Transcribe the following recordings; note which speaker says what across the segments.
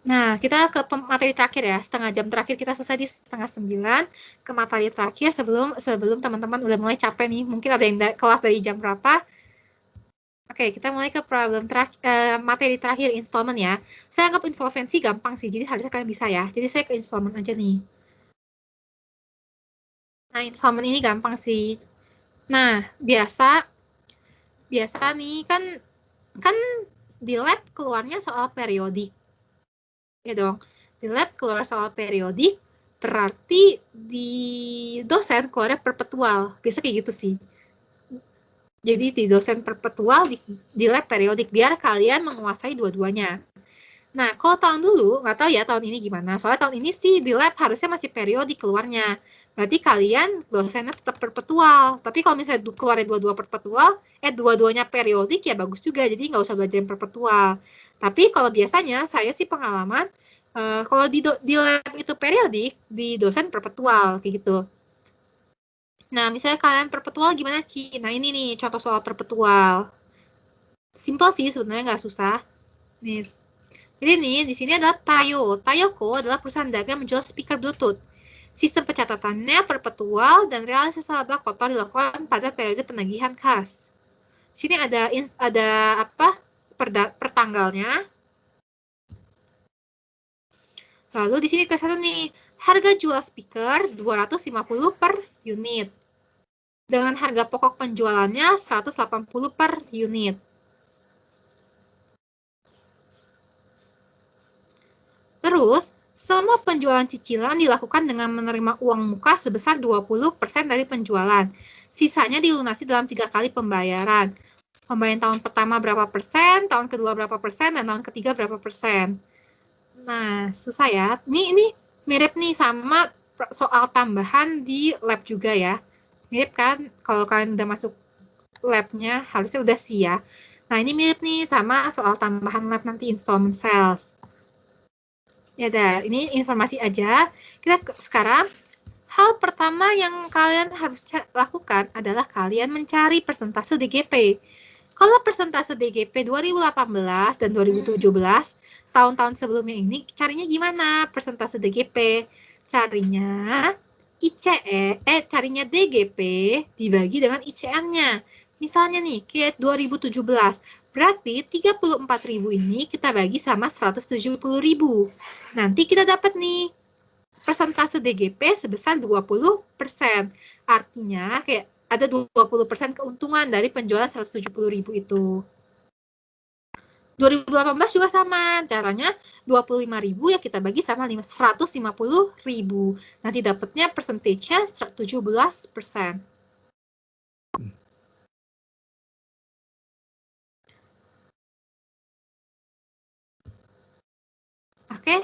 Speaker 1: Nah, kita ke materi terakhir ya. Setengah jam terakhir kita selesai di 8:30 ke materi terakhir sebelum teman-teman udah mulai capek nih. Mungkin ada yang kelas dari jam berapa. Oke, kita mulai ke problem materi terakhir installment ya. Saya anggap insolvensi gampang sih, jadi harusnya kalian bisa ya. Jadi saya ke installment aja nih. Nah, installment ini gampang sih. Nah, biasa nih kan di lab keluarnya soal periodik. Ya dong. Di lab keluar soal periodik, berarti di dosen keluarnya perpetual. Biasa kayak gitu sih. Jadi di dosen perpetual, di lab periodik, biar kalian menguasai dua-duanya. Nah, kalau tahun dulu, nggak tahu ya tahun ini gimana. Soalnya tahun ini sih di lab harusnya masih periodik keluarnya. Berarti kalian dosennya tetap perpetual. Tapi kalau misalnya keluarnya dua-dua perpetual, dua-duanya periodik ya bagus juga. Jadi nggak usah belajar yang perpetual. Tapi kalau biasanya saya sih pengalaman, kalau di lab itu periodik, di dosen perpetual, kayak gitu. Nah, misalnya kalian perpetual gimana, Ci? Nah, ini nih contoh soal perpetual. Simpel sih sebenarnya, nggak susah. Nih, jadi nih, di sini adalah Tayo. Tayoko adalah perusahaan dagang menjual speaker Bluetooth. Sistem pencatatannya perpetual dan realisasi laba kotor dilakukan pada periode penagihan kas. Sini ada apa? Pertanggalnya. Lalu di sini ke satu nih, harga jual speaker 250 per unit. Dengan harga pokok penjualannya 180 per unit. Terus, semua penjualan cicilan dilakukan dengan menerima uang muka sebesar 20% dari penjualan. Sisanya dilunasi dalam 3 kali pembayaran. Pembayaran tahun pertama berapa persen, tahun kedua berapa persen, dan tahun ketiga berapa persen. Nah, susah ya. Ini mirip nih sama soal tambahan di lab juga ya. Mirip kan, kalau kalian udah masuk labnya, harusnya udah sih ya. Nah, ini mirip nih sama soal tambahan lab nanti installment sales. Ya dah, ini informasi aja. Kita sekarang, hal pertama yang kalian harus lakukan adalah kalian mencari persentase DGP. Kalau persentase DGP 2018 dan 2017, tahun-tahun sebelumnya ini, carinya gimana persentase DGP? Carinya carinya DGP dibagi dengan ICN-nya. Misalnya nih, kayak 2017, berarti 34.000 ini kita bagi sama 170.000. Nanti kita dapat nih persentase DGP sebesar 20%. Artinya kayak ada 20% keuntungan dari penjualan 170.000 itu. 2018 juga sama, caranya 25.000 ya kita bagi sama 150.000. Nanti dapatnya persentasenya 17%. Oke?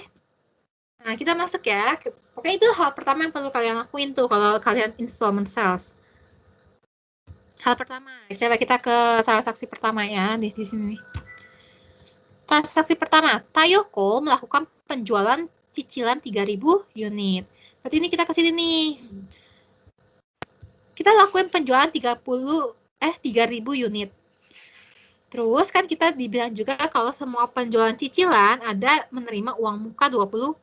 Speaker 1: Nah, kita masuk ya. Oke, itu hal pertama yang perlu kalian lakuin tuh kalau kalian installment sales. Hal pertama, coba kita ke transaksi pertama ya di sini. Transaksi pertama, Tayoko melakukan penjualan cicilan 3.000 unit. Berarti ini kita ke sini nih. Kita lakuin penjualan 3.000 unit. Terus kan kita dibilang juga kalau semua penjualan cicilan ada menerima uang muka 20%.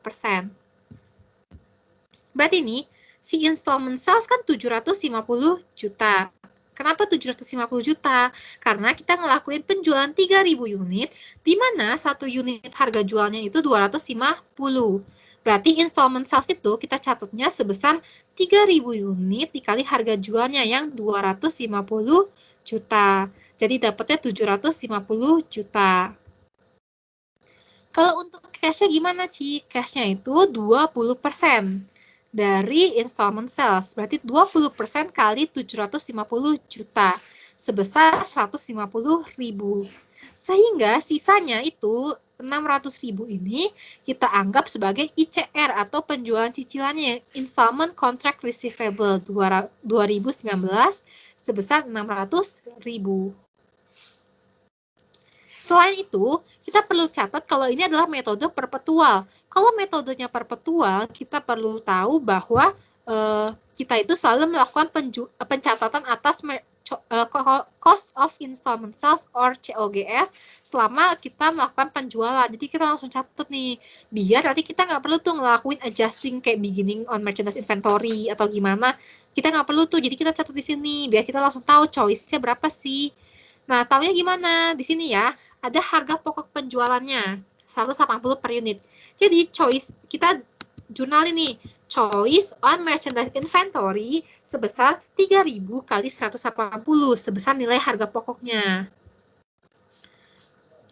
Speaker 1: Berarti ini si installment sales kan 750 juta. Kenapa 750 juta? Karena kita ngelakuin penjualan 3.000 unit, di mana satu unit harga jualnya itu 250. Berarti installment sales itu kita catatnya sebesar 3.000 unit dikali harga jualnya yang 250 juta. Jadi dapatnya 750 juta. Kalau untuk cash-nya gimana, Ci? Cash-nya itu 20% dari installment sales. Berarti 20% kali 750 juta. Sebesar 150.000. Sehingga sisanya itu 600.000 ini kita anggap sebagai ICR atau penjualan cicilannya, Installment Contract Receivable 2019 sebesar 600.000. Selain itu, kita perlu catat kalau ini adalah metode perpetual. Kalau metodenya perpetual, kita perlu tahu bahwa kita itu selalu melakukan pencatatan atas cost of installment sales or COGS selama kita melakukan penjualan. Jadi kita langsung catat nih, biar nanti kita nggak perlu tuh ngelakuin adjusting kayak beginning on merchandise inventory atau gimana. Kita nggak perlu tuh, jadi kita catat di sini biar kita langsung tahu choice-nya berapa sih. Nah, tahunya gimana? Di sini ya, ada harga pokok penjualannya 180 per unit. Jadi choice kita jurnal ini choice on merchandise inventory sebesar 3.000 kali 180 sebesar nilai harga pokoknya.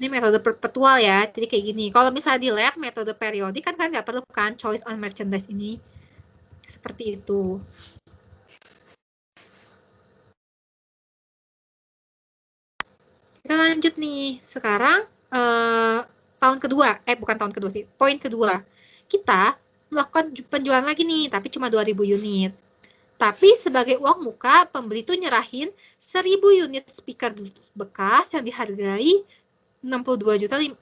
Speaker 1: Ini metode perpetual ya, jadi kayak gini. Kalau misalnya di lab metode periodik kan nggak perlu kan choice on merchandise ini. Seperti itu. Kita lanjut nih. Sekarang tahun kedua, bukan tahun kedua sih, poin kedua. Kita melakukan penjualan lagi nih, tapi cuma 2.000 unit. Tapi sebagai uang muka, pembeli tuh nyerahin 1.000 unit speaker Bluetooth bekas yang dihargai 62.500.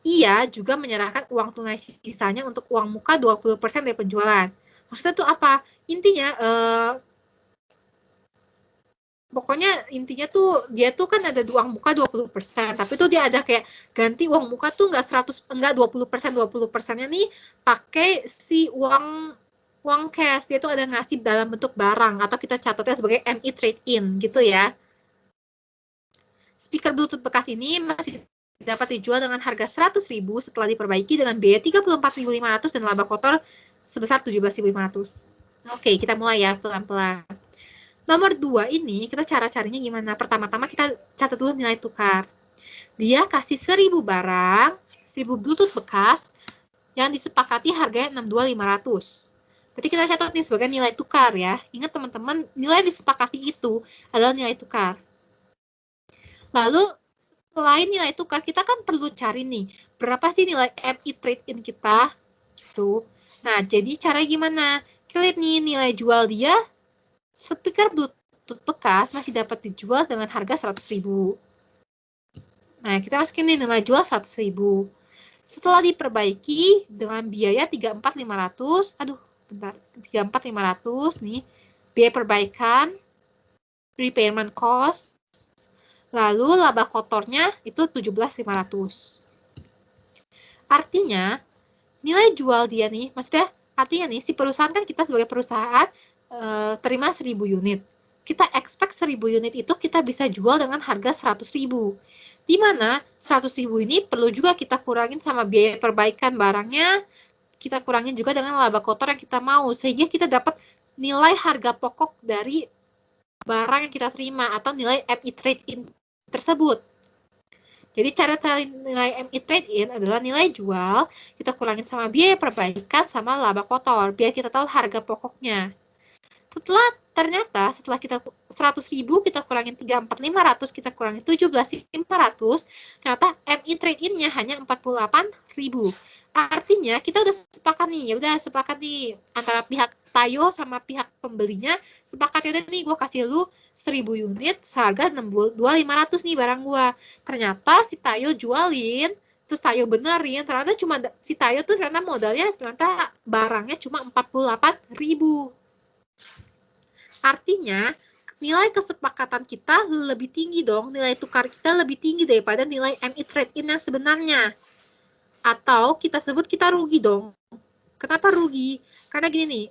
Speaker 1: Ia juga menyerahkan uang tunai sisanya untuk uang muka 20% dari penjualan. Maksudnya tuh apa? Intinya pokoknya intinya tuh dia tuh kan ada uang muka 20%, tapi tuh dia ada kayak ganti uang muka tuh enggak 20%, 20%-nya nih pakai si uang cash. Dia tuh ada ngasih dalam bentuk barang atau kita catatnya sebagai MI trade in gitu ya. Speaker Bluetooth bekas ini masih dapat dijual dengan harga 100.000 setelah diperbaiki dengan biaya 34.500 dan laba kotor sebesar 17.500. Oke, kita mulai ya pelan-pelan. Nomor 2 ini, kita cara-caranya gimana? Pertama-tama kita catat dulu nilai tukar. Dia kasih 1.000 barang, 1.000 Bluetooth bekas, yang disepakati harganya 62.500. Berarti kita catat nih sebagai nilai tukar ya. Ingat teman-teman, nilai disepakati itu adalah nilai tukar. Lalu, selain nilai tukar, kita kan perlu cari nih, berapa sih nilai MI trade-in kita? Tuh. Nah, jadi caranya gimana? Kita lihat nih, nilai jual dia speaker Bluetooth bekas masih dapat dijual dengan harga 100.000. Nah, kita masukin nih nilai jual 100.000. Setelah diperbaiki dengan biaya 34.500, 34.500 nih, biaya perbaikan, repairment cost, lalu laba kotornya itu 17.500. Artinya, nilai jual dia nih, maksudnya artinya nih, si perusahaan kan kita sebagai perusahaan terima 1.000 unit. Kita expect 1.000 unit itu kita bisa jual dengan harga 100.000. Di mana 100.000 ini perlu juga kita kurangin sama biaya perbaikan barangnya, kita kurangin juga dengan laba kotor yang kita mau, sehingga kita dapat nilai harga pokok dari barang yang kita terima atau nilai MI trade-in tersebut. Jadi cara cari nilai MI trade-in adalah nilai jual, kita kurangin sama biaya perbaikan sama laba kotor, biar kita tahu harga pokoknya. Ternyata kita 100.000 kita kurangin 34.500, kita kurangin 17.500, ternyata MI trade-in-nya hanya 48.000. Artinya kita udah sepakat nih, antara pihak Tayo sama pihak pembelinya sepakat ya udah nih gue kasih lu 1.000 unit seharga 62.500 nih barang gue. Ternyata si Tayo jualin, terus Tayo benerin, ternyata cuma si Tayo tuh ternyata modalnya ternyata barangnya cuma 48.000. Artinya, nilai kesepakatan kita lebih tinggi dong, nilai tukar kita lebih tinggi daripada nilai MI trade-in yang sebenarnya. Atau kita sebut kita rugi dong. Kenapa rugi? Karena gini nih,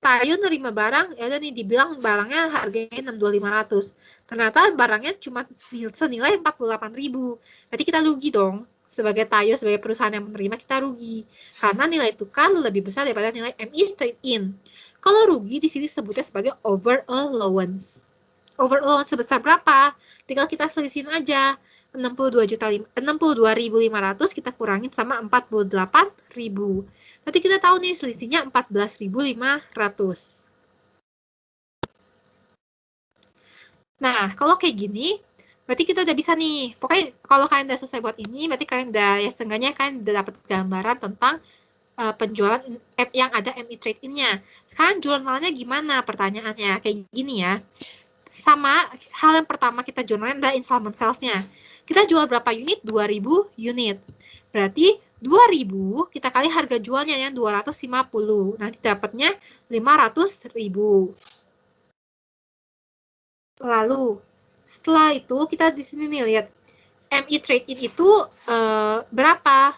Speaker 1: Tayo nerima barang, ya udah nih dibilang barangnya harganya 62.500. Ternyata barangnya cuma senilai 48.000. Berarti kita rugi dong. Sebagai Tayo, sebagai perusahaan yang menerima, kita rugi. Karena nilai tukar lebih besar daripada nilai MI trade-in. Kalau rugi di sini sebutnya sebagai over allowance. Over allowance sebesar berapa? Tinggal kita selisihin aja. 62.500 kita kurangin sama 48.000. Nanti kita tahu nih selisihnya 14.500. Nah, kalau kayak gini, berarti kita udah bisa nih. Pokoknya kalau kalian udah selesai buat ini, berarti kalian udah, ya setengahnya kalian udah dapat gambaran tentang penjualan yang ada MI trade-in-nya. Sekarang jurnalnya gimana pertanyaannya? Kayak gini ya. Sama, hal yang pertama kita jurnalnya adalah installment sales-nya. Kita jual berapa unit? 2.000 unit. Berarti 2.000 kita kali harga jualnya yang 250. Nanti dapatnya 500.000. Lalu setelah itu kita di sini nih lihat MI trade in itu berapa?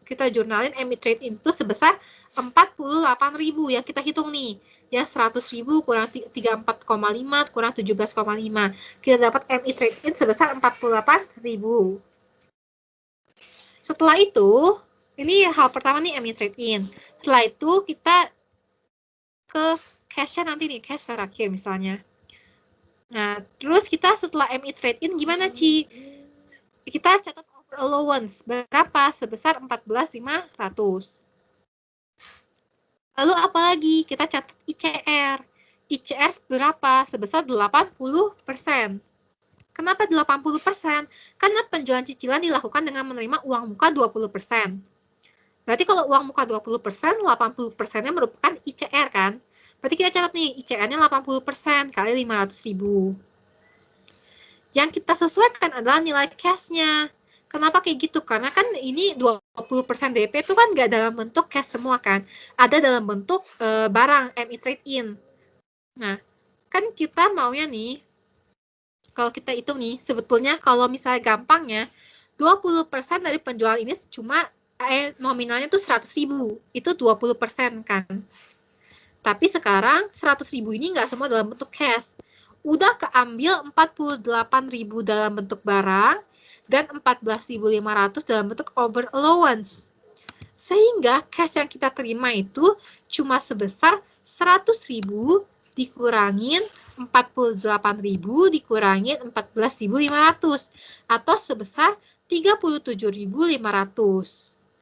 Speaker 1: Kita jurnalin MI trade in itu sebesar 48.000 yang kita hitung nih. Ya 100.000 kurang 34,5 kurang 17,5. Kita dapat MI trade in sebesar 48.000. Setelah itu, ini hal pertama nih MI trade in. Setelah itu kita ke cash-nya nanti nih, cash terakhir misalnya. Nah, terus kita setelah MI trade in gimana, Ci? Kita catat over allowance berapa? Sebesar 14.500. Lalu apalagi? Kita catat ICR. ICR berapa? Sebesar 80%. Kenapa 80%? Karena penjualan cicilan dilakukan dengan menerima uang muka 20%. Berarti kalau uang muka 20%, 80%-nya merupakan ICR kan? Berarti kita catat nih, ICR-nya 80% kali 500.000. Yang kita sesuaikan adalah nilai cash-nya. Kenapa kayak gitu? Karena kan ini 20% DP itu kan nggak dalam bentuk cash semua kan. Ada dalam bentuk barang, MI trade in. Nah, kan kita maunya nih, kalau kita hitung nih, sebetulnya kalau misalnya gampangnya, 20% dari penjualan ini cuma nominalnya tuh 100.000. Itu 20% kan. Tapi sekarang 100.000 ini nggak semua dalam bentuk cash. Udah keambil 48.000 dalam bentuk barang dan 14.500 dalam bentuk over allowance. Sehingga cash yang kita terima itu cuma sebesar 100.000 dikurangin 48.000 dikurangin 14.500 atau sebesar 37.500.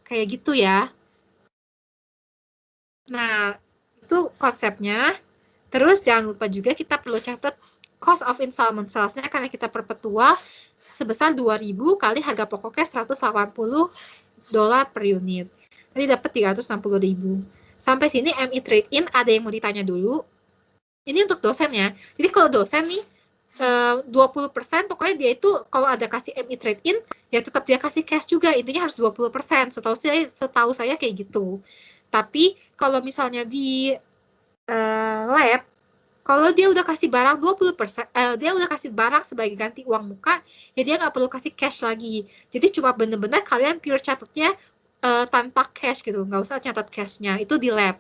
Speaker 1: Kayak gitu ya. Nah, itu konsepnya. Terus jangan lupa juga kita perlu catat cost of installment sales-nya karena kita perpetual sebesar 2.000 kali harga pokoknya $180 per unit. Tadi dapat 360.000. Sampai sini MI trade in ada yang mau ditanya dulu? Ini untuk dosen ya. Jadi kalau dosen nih 20% pokoknya dia itu kalau ada kasih MI trade in ya tetap dia kasih cash juga, intinya harus 20%. Setahu saya kayak gitu. Tapi kalau misalnya di lab, kalau dia udah kasih barang 20%, dia udah kasih barang sebagai ganti uang muka, ya dia nggak perlu kasih cash lagi. Jadi cuma bener-bener kalian pure catatnya tanpa cash gitu, nggak usah catat cashnya, itu di lab.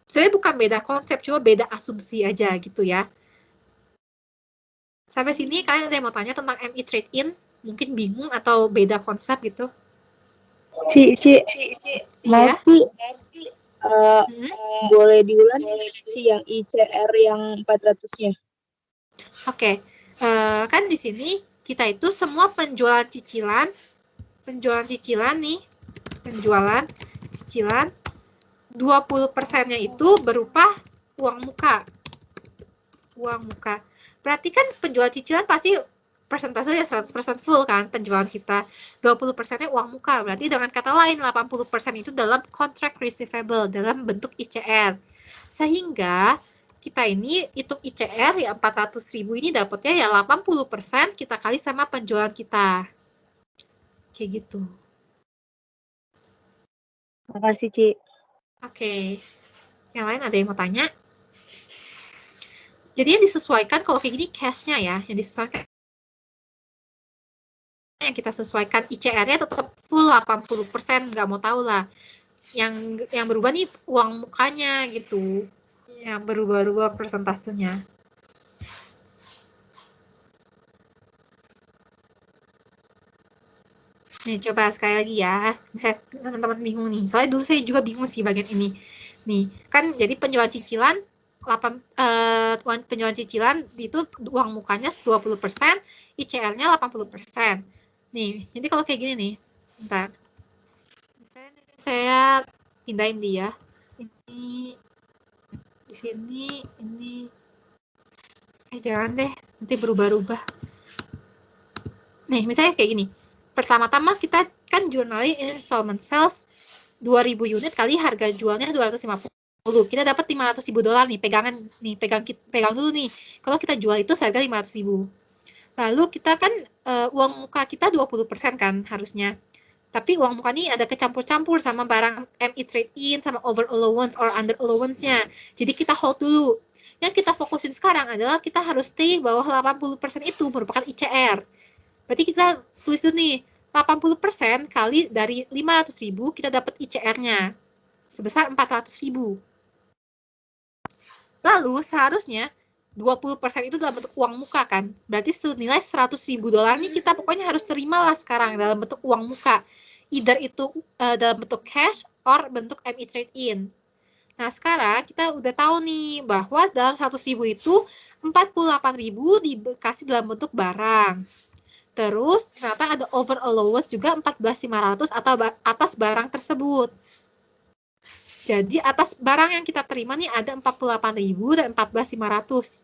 Speaker 1: Sebenarnya bukan beda konsep, cuma beda asumsi aja gitu ya. Sampai sini kalian ada yang mau tanya tentang MI trade in? Mungkin bingung atau beda konsep gitu?
Speaker 2: Mau
Speaker 1: Iya.
Speaker 2: sih boleh diulang sih yang ICR yang 400-nya.
Speaker 1: Oke, kan di sini kita itu semua penjualan cicilan nih, penjualan cicilan 20%-nya itu berupa uang muka. Berarti kan penjualan cicilan pasti persentasenya 100% full kan penjualan kita. 20%-nya uang muka. Berarti dengan kata lain 80% itu dalam contract receivable dalam bentuk ICR. Sehingga kita ini hitung ICR ya 400.000 ini dapatnya ya 80% kita kali sama penjualan kita. Kayak gitu.
Speaker 2: Makasih, Ci.
Speaker 1: Oke. Yang lain ada yang mau tanya? Jadi yang disesuaikan kalau kayak gini cash-nya ya, yang disesuaikan yang kita sesuaikan ICR-nya tetap full 80%, nggak mau tahu lah. Yang berubah nih uang mukanya gitu. Yang berubah-ubah persentasenya. Nih coba sekali lagi ya. Saya teman-teman bingung nih. Soalnya dulu saya juga bingung sih bagian ini. Nih, kan jadi penjualan cicilan penjualan cicilan itu uang mukanya 20%, ICR-nya 80%. Nih, jadi kalau kayak gini nih. Bentar. Saya pindahin dia. Ini di sini ini jangan deh, nanti berubah-ubah. Nih, misalnya kayak gini. Pertama-tama kita kan jurnalin installment sales 2.000 unit kali harga jualnya 250. Kita dapat $500.000 nih, pegang dulu nih. Kalau kita jual itu seharga 500.000. Lalu kita kan uang muka kita 20% kan harusnya. Tapi uang muka ini ada kecampur-campur sama barang MI trade in, sama over allowance or under allowance-nya. Jadi kita hold dulu. Yang kita fokusin sekarang adalah kita harus stay bawah 80% itu merupakan ICR. Berarti kita tulis dulu nih, 80% kali dari 500.000 kita dapat ICR-nya sebesar 400.000. Lalu seharusnya 20% itu dalam bentuk uang muka kan. Berarti senilai 100.000 dolar nih kita pokoknya harus terimalah sekarang dalam bentuk uang muka. Either itu dalam bentuk cash or bentuk MI trade in. Nah, sekarang kita udah tahu nih bahwa dalam 100.000 itu 48.000 dikasih dalam bentuk barang. Terus ternyata ada over allowance juga 14.500 atau atas barang tersebut. Jadi atas barang yang kita terima nih ada 48.000 dan 14.500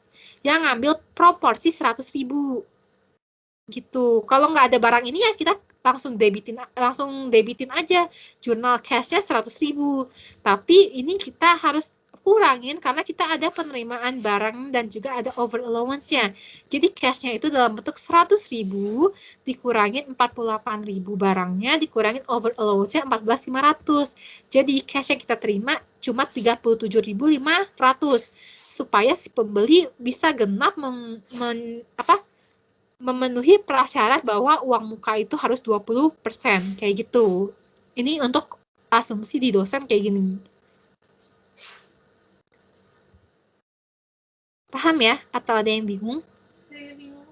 Speaker 1: yang ngambil proporsi 100.000 gitu. Kalau nggak ada barang ini ya kita langsung debitin aja jurnal cashnya 100.000. Tapi ini kita harus kurangin karena kita ada penerimaan barang dan juga ada over allowance-nya. Jadi cashnya itu dalam bentuk 100.000 dikurangin 48.000 barangnya dikurangin over allowance-nya 14.500. Jadi cash yang kita terima cuma 37.500 supaya si pembeli bisa genap memenuhi prasyarat bahwa uang muka itu harus 20% kayak gitu. Ini untuk asumsi di dosen kayak gini. Paham ya? Atau ada yang bingung?
Speaker 3: Saya bingung.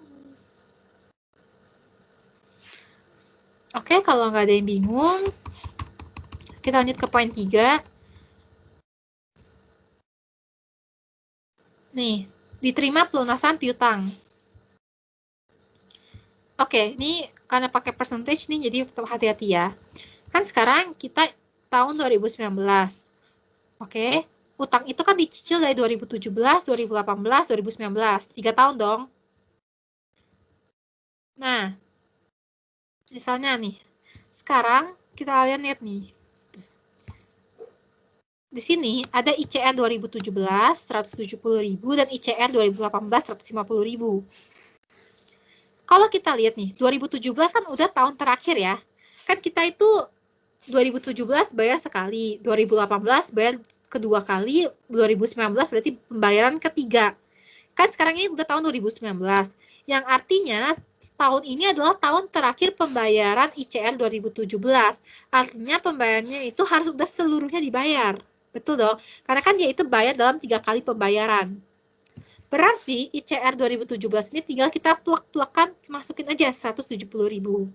Speaker 1: Oke, kalau nggak ada yang bingung, kita lanjut ke poin 3. Nih, diterima pelunasan piutang. Oke, ini karena pakai percentage nih, jadi tetap hati-hati ya. Kan sekarang kita tahun 2019. Oke, utang itu kan dicicil dari 2017, 2018, 2019. 3 tahun dong. Nah, misalnya nih, sekarang kita lihat nih. Di sini ada ICR 2017, 170.000 dan ICR 2018, 150.000. Kalau kita lihat nih, 2017 kan udah tahun terakhir ya. Kan kita itu 2017 bayar sekali, 2018 bayar kedua kali, 2019 berarti pembayaran ketiga. Kan sekarang ini udah tahun 2019, yang artinya tahun ini adalah tahun terakhir pembayaran ICR 2017. Artinya pembayarannya itu harus udah seluruhnya dibayar. Betul dong, karena kan dia itu bayar dalam 3 kali pembayaran. Berarti ICR 2017 ini tinggal kita plek-plekan, masukin aja 170.000.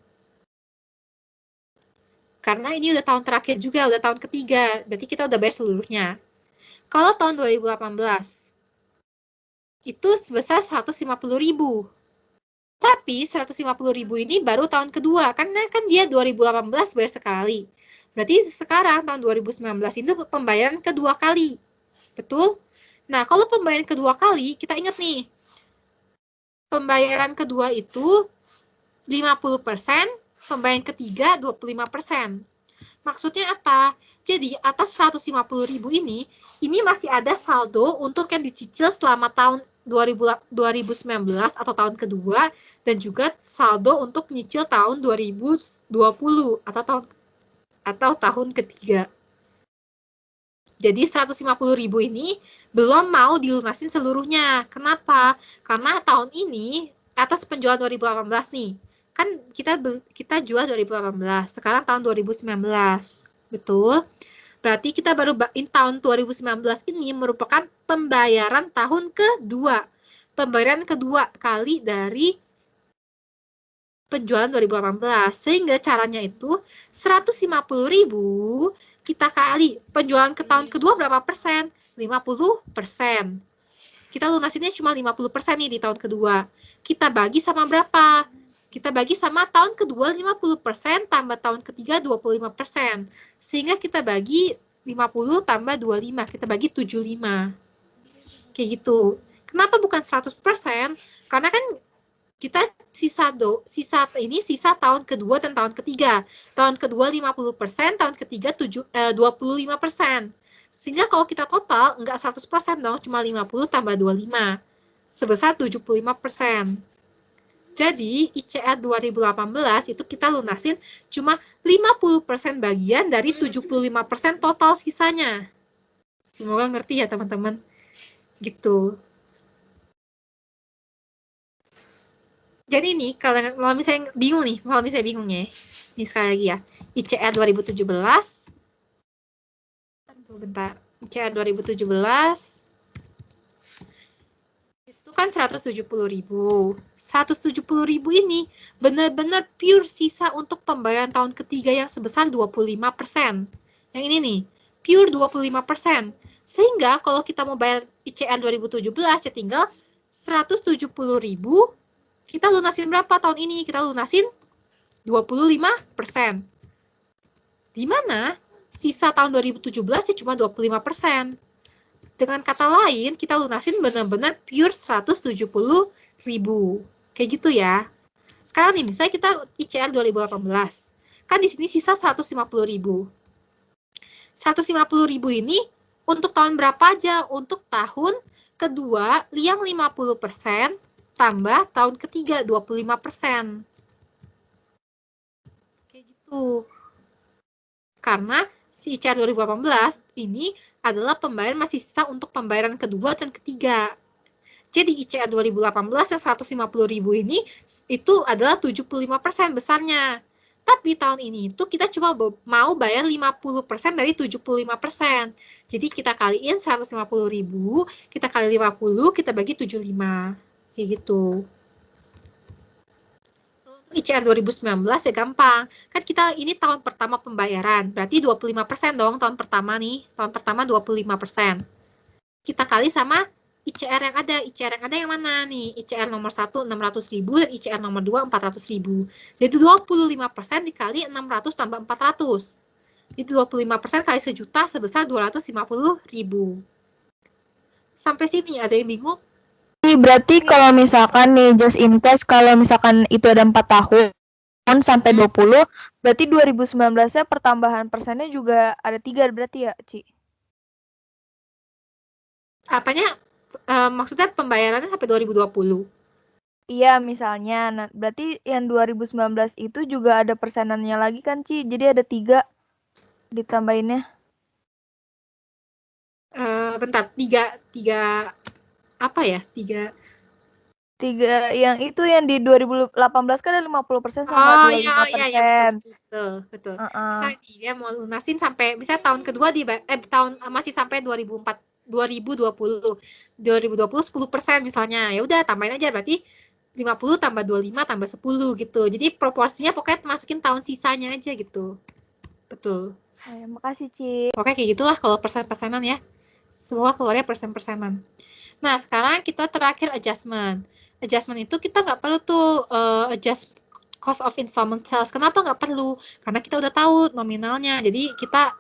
Speaker 1: Karena ini udah tahun terakhir juga, udah tahun ketiga, berarti kita udah bayar seluruhnya. Kalau tahun 2018, itu sebesar 150.000. Tapi 150.000 ini baru tahun kedua, karena kan dia 2018 bayar sekali. Berarti sekarang tahun 2019 itu pembayaran kedua kali. Betul? Nah, kalau pembayaran kedua kali, kita ingat nih, pembayaran kedua itu 50%, pembayaran ketiga 25%. Maksudnya apa? Jadi atas 150.000 ini masih ada saldo untuk yang dicicil selama tahun 2019 atau tahun kedua dan juga saldo untuk nyicil tahun 2020 atau tahun ketiga. Jadi 150.000 ini belum mau dilunasin seluruhnya. Kenapa? Karena tahun ini atas penjualan 2018 nih. Kan kita jual 2018, sekarang tahun 2019. Betul? Berarti kita baru tahun 2019 ini merupakan pembayaran tahun kedua. Pembayaran kedua kali dari penjualan 2018. Sehingga caranya itu 150.000 kita kali penjualan ke tahun kedua berapa persen? 50%. Kita lunasinnya cuma 50% nih di tahun kedua. Kita bagi sama berapa? Kita bagi sama tahun kedua 50% tambah tahun ketiga 25%. Sehingga kita bagi 50 tambah 25, kita bagi 75. Kayak gitu. Kenapa bukan 100%? Karena kan kita sisa tahun kedua dan tahun ketiga. Tahun kedua 50%, tahun ketiga 25%. Sehingga kalau kita total enggak 100% dong, cuma 50 tambah 25. Sebesar 75%. Jadi, ICR 2018 itu kita lunasin cuma 50% bagian dari 75% total sisanya. Semoga ngerti ya, teman-teman. Gitu. Jadi ini kalau misalnya bingung nih, kalau misalnya bingung ya. Ini sekali lagi ya. ICR 2017. Bentar. ICR 2017 itu kan 170.000. 170.000 ini benar-benar pure sisa untuk pembayaran tahun ketiga yang sebesar 25%. Yang ini nih, pure 25%. Sehingga kalau kita mau bayar ICR 2017 ya tinggal 170.000, kita lunasin berapa tahun ini? Kita lunasin 25%. Di mana sisa tahun 2017 ya cuma 25%. Dengan kata lain, kita lunasin benar-benar pure 170.000. Kayak gitu ya. Sekarang nih, misalnya kita ICR 2018. Kan di sini sisa 150.000. 150.000 ini untuk tahun berapa aja? Untuk tahun kedua yang 50% tambah tahun ketiga 25%. Kayak gitu. Karena si ICR 2018 ini adalah pembayaran masih sisa untuk pembayaran kedua dan ketiga. Jadi ICR 2018 yang 150.000 ini itu adalah 75% besarnya. Tapi tahun ini itu kita cuma mau bayar 50% dari 75%. Jadi kita kaliin 150.000, kita kali 50, kita bagi 75. Kayak gitu. ICR 2019 ya gampang. Kan kita ini tahun pertama pembayaran. Berarti 25% dong tahun pertama nih. Tahun pertama 25%. Kita kali sama ICR yang ada. ICR yang ada yang mana nih? ICR nomor 1 600.000 dan ICR nomor 2 400.000. Jadi 25% dikali 600 tambah 400. Itu 25% kali sejuta sebesar 250.000. Sampai sini ada yang bingung?
Speaker 3: Berarti kalau misalkan nih just in case kalau misalkan itu ada 4 tahun sampai 20, berarti 2019-nya pertambahan persennya juga ada 3 berarti ya, Ci?
Speaker 1: Apanya? Maksudnya pembayarannya sampai 2020?
Speaker 3: Iya, misalnya. Nah, berarti yang 2019 itu juga ada persenannya lagi kan, Ci? Jadi ada 3 ditambahinnya.
Speaker 1: Bentar, 3 apa ya? 3
Speaker 3: yang itu yang di 2018 kan ada 50% sama 25%.
Speaker 1: Iya, betul. Misalnya dia mau lunasin sampai misalnya tahun kedua tahun masih sampai 2020 10% misalnya. Ya udah tambahin aja berarti 50 tambah 25 tambah 10 gitu. Jadi proporsinya pokoknya masukin tahun sisanya aja gitu. Betul.
Speaker 3: Makasih, Ci.
Speaker 1: Pokoknya kayak gitulah kalau persen-persenan ya. Semua keluarnya persen-persenan. Nah, sekarang kita terakhir adjustment. Adjustment itu kita nggak perlu tuh adjust cost of installment sales. Kenapa nggak perlu? Karena kita udah tahu nominalnya. Jadi kita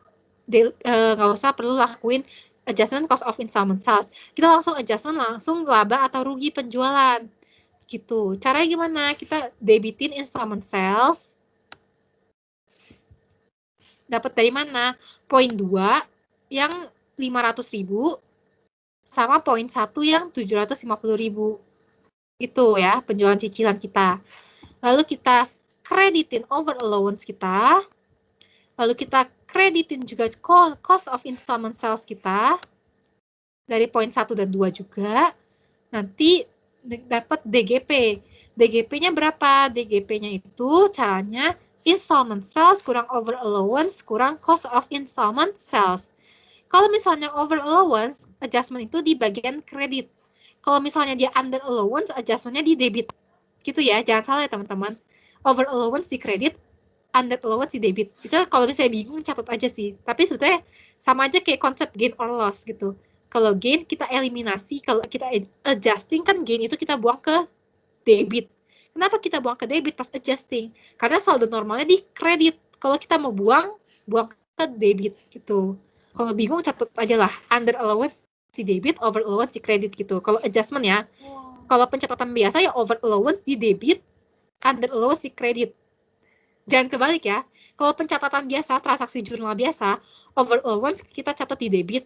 Speaker 1: nggak usah perlu lakuin adjustment cost of installment sales. Kita langsung adjustment langsung laba atau rugi penjualan. Gitu. Caranya gimana? Kita debitin installment sales. Dapat dari mana? Poin 2 yang 500.000 sama poin 1 yang 750.000. Itu ya, penjualan cicilan kita. Lalu kita kreditin over allowance kita. Lalu kita kreditin juga cost of installment sales kita. Dari poin 1 dan 2 juga. Nanti dapat DGP. DGP-nya berapa? DGP-nya itu caranya installment sales kurang over allowance kurang cost of installment sales. Kalau misalnya over allowance, adjustment itu di bagian kredit. Kalau misalnya dia under allowance, adjustmentnya di debit. Gitu ya, jangan salah ya teman-teman. Over allowance di kredit, under allowance di debit. Itu kalau misalnya bingung, catat aja sih. Tapi sebetulnya sama aja kayak konsep gain or loss gitu. Kalau gain kita eliminasi, kalau kita adjusting kan gain itu kita buang ke debit. Kenapa kita buang ke debit pas adjusting? Karena saldo normalnya di kredit. Kalau kita mau buang ke debit gitu. Kalau bingung catat aja lah, under allowance di debit, over allowance di kredit gitu. Kalau adjustment ya, kalau pencatatan biasa ya over allowance di debit, under allowance di kredit. Jangan kebalik ya. Kalau pencatatan biasa, transaksi jurnal biasa, over allowance kita catat di debit,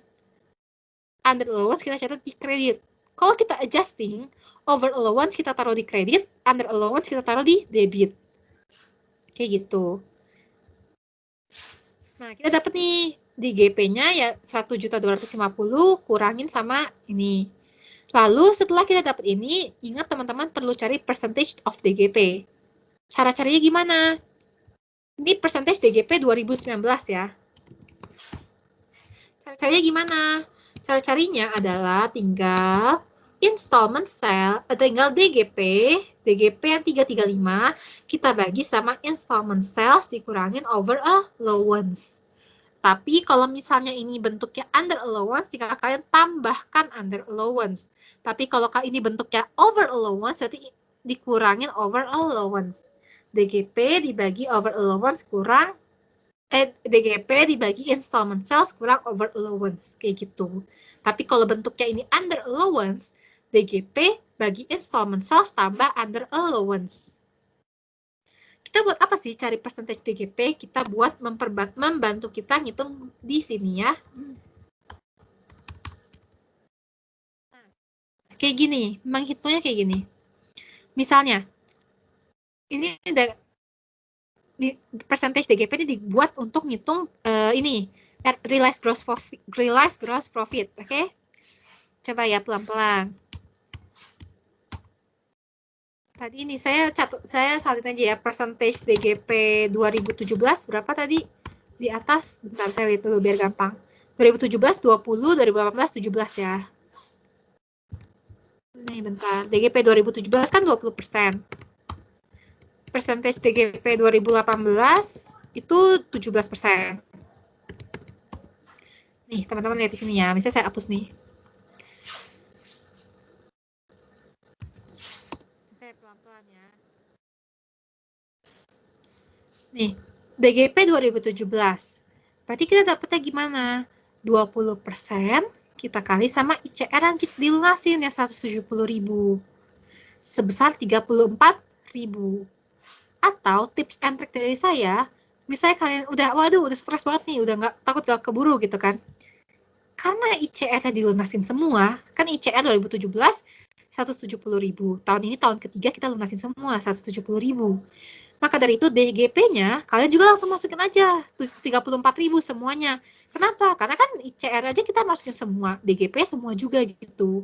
Speaker 1: under allowance kita catat di kredit. Kalau kita adjusting, over allowance kita taruh di kredit, under allowance kita taruh di debit. Kayak gitu. Nah, kita dapat nih di GP-nya ya 1.250 kurangin sama ini. Lalu setelah kita dapat ini, ingat teman-teman perlu cari percentage of DGP. Cara carinya gimana? Ini percentage DGP 2019 ya. Cara carinya gimana? Cara carinya adalah tinggal installment sale, tinggal DGP yang 335, kita bagi sama installment sales dikurangin over allowance. Tapi kalau misalnya ini bentuknya under allowance, jika kalian tambahkan under allowance. Tapi kalau ini bentuknya over allowance, berarti dikurangin over allowance. DGP dibagi over allowance kurang, DGP dibagi installment sales kurang over allowance. Kayak gitu. Tapi kalau bentuknya ini under allowance, DGP bagi installment sales tambah under allowance. Kita buat apa sih cari percentage DGP? Kita buat membantu kita ngitung di sini ya. Nah, kayak gini, menghitungnya kayak gini. Misalnya, ini udah percentage DGP ini dibuat untuk ngitung ini realized gross profit, oke? Coba ya pelan-pelan. Tadi ini saya salin aja ya, percentage DGP 2017 berapa tadi? Di atas, bentar saya lihat dulu biar gampang. 2017 20, 2018 17 ya. Nih bentar, DGP 2017 kan 20%. Percentage DGP 2018 itu 17%. Nih, teman-teman lihat di sini ya. Misalnya saya hapus nih. Saya pelan-pelan ya. Nih, DGP 2017. Berarti kita dapetnya gimana? 20% kita kali sama ICR yang dilunasin ya 170.000. Sebesar 34.000. Atau tips and trick dari saya, misalnya kalian udah stres banget nih, udah takut gak keburu gitu kan. Karena ICR-nya dilunasin semua, kan ICR 2017 170.000. Tahun ini tahun ketiga kita lunasin semua 170.000. Maka dari itu DGP-nya kalian juga langsung masukin aja 34.000 semuanya. Kenapa? Karena kan ICR aja kita masukin semua, DGP semua juga gitu.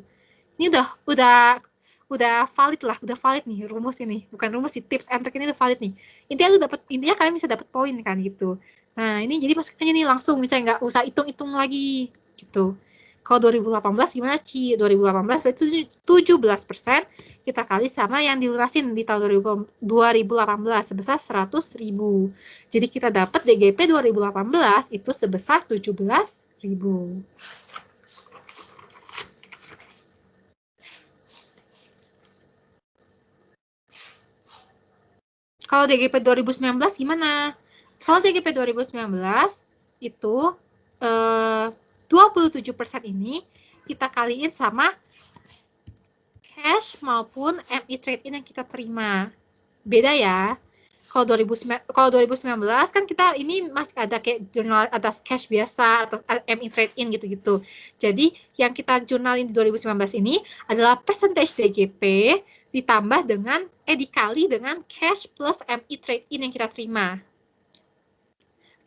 Speaker 1: Ini udah valid lah, udah valid nih rumus ini. Bukan rumus sih, tips and trick ini udah valid nih. Intinya kalian bisa dapat poin kan gitu. Nah, ini jadi masukin aja nih langsung, misalnya nggak usah hitung-hitung lagi gitu. Kalau 2018 gimana, Ci? 2018 berarti 17% kita kali sama yang dilunasin di tahun 2018 sebesar 100.000. Jadi kita dapat DGP 2018 itu sebesar 17.000. Kalau DGP 2019 gimana? Kalau DGP 2019 itu 27% ini kita kaliin sama cash maupun MI trade-in yang kita terima. Beda ya. Kalau 2019 kan kita ini masih ada kayak jurnal atas cash biasa, atas MI trade-in gitu-gitu. Jadi yang kita jurnalin di 2019 ini adalah percentage DGP ditambah dengan dikali dengan cash plus MI trade-in yang kita terima.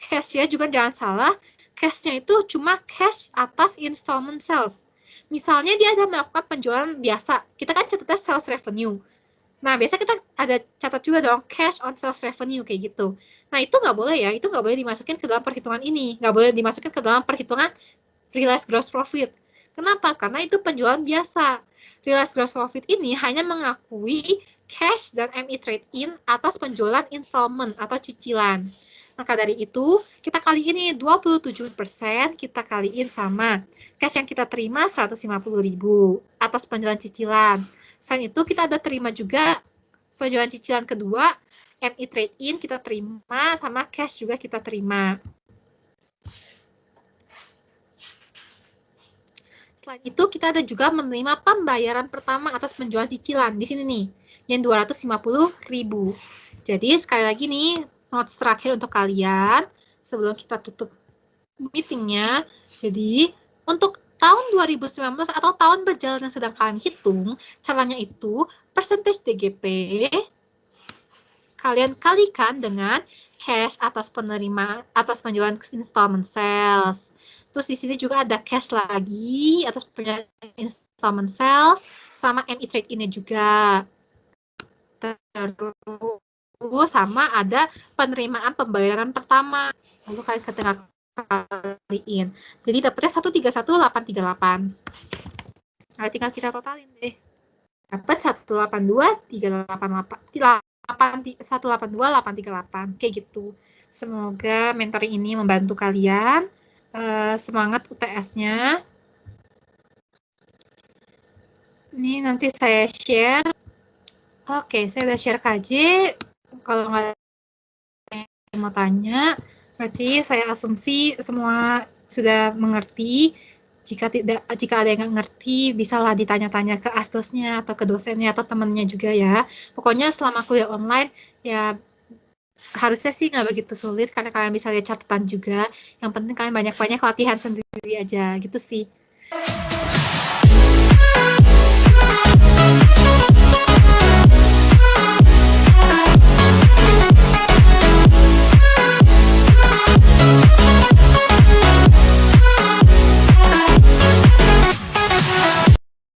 Speaker 1: Cash ya juga jangan salah, cash-nya itu cuma cash atas installment sales. Misalnya dia ada melakukan penjualan biasa, kita kan catatnya sales revenue. Nah, biasa kita ada catat juga dong cash on sales revenue kayak gitu. Nah, itu nggak boleh ya, itu nggak boleh dimasukin ke dalam perhitungan ini, nggak boleh dimasukin ke dalam perhitungan realized gross profit. Kenapa? Karena itu penjualan biasa. Realized gross profit ini hanya mengakui cash dan MI trade-in atas penjualan installment atau cicilan. Maka dari itu, kita kali ini 27% kita kaliin sama cash yang kita terima 150.000 atas penjualan cicilan. Selain itu, kita ada terima juga penjualan cicilan kedua, MI trade-in kita terima sama cash juga kita terima. Selain itu, kita ada juga menerima pembayaran pertama atas penjualan cicilan. Di sini nih, yang 250.000. Jadi, sekali lagi nih, notes terakhir untuk kalian, sebelum kita tutup meetingnya. Jadi, untuk tahun 2019 atau tahun berjalan yang sedang kalian hitung, caranya itu percentage DGP kalian kalikan dengan cash atas penjualan installment sales. Terus di sini juga ada cash lagi atas penjualan installment sales sama MI trade ini juga. Terus sama ada penerimaan pembayaran pertama. Lalu kalian ketengah kaliin. Jadi dapetnya 131.838. Nah, tinggal kita totalin deh. Dapat 182.838. Kayak gitu. Semoga mentoring ini membantu kalian. Semangat UTS-nya. Ini nanti saya share. Oke, saya udah share KJ. Kalau nggak mau tanya, berarti saya asumsi semua sudah mengerti. Jika ada yang nggak ngerti, bisalah ditanya-tanya ke asdosnya atau ke dosennya atau temannya juga ya. Pokoknya selama kuliah online ya harusnya sih nggak begitu sulit karena kalian bisa lihat catatan juga. Yang penting kalian banyak-banyak latihan sendiri aja gitu sih.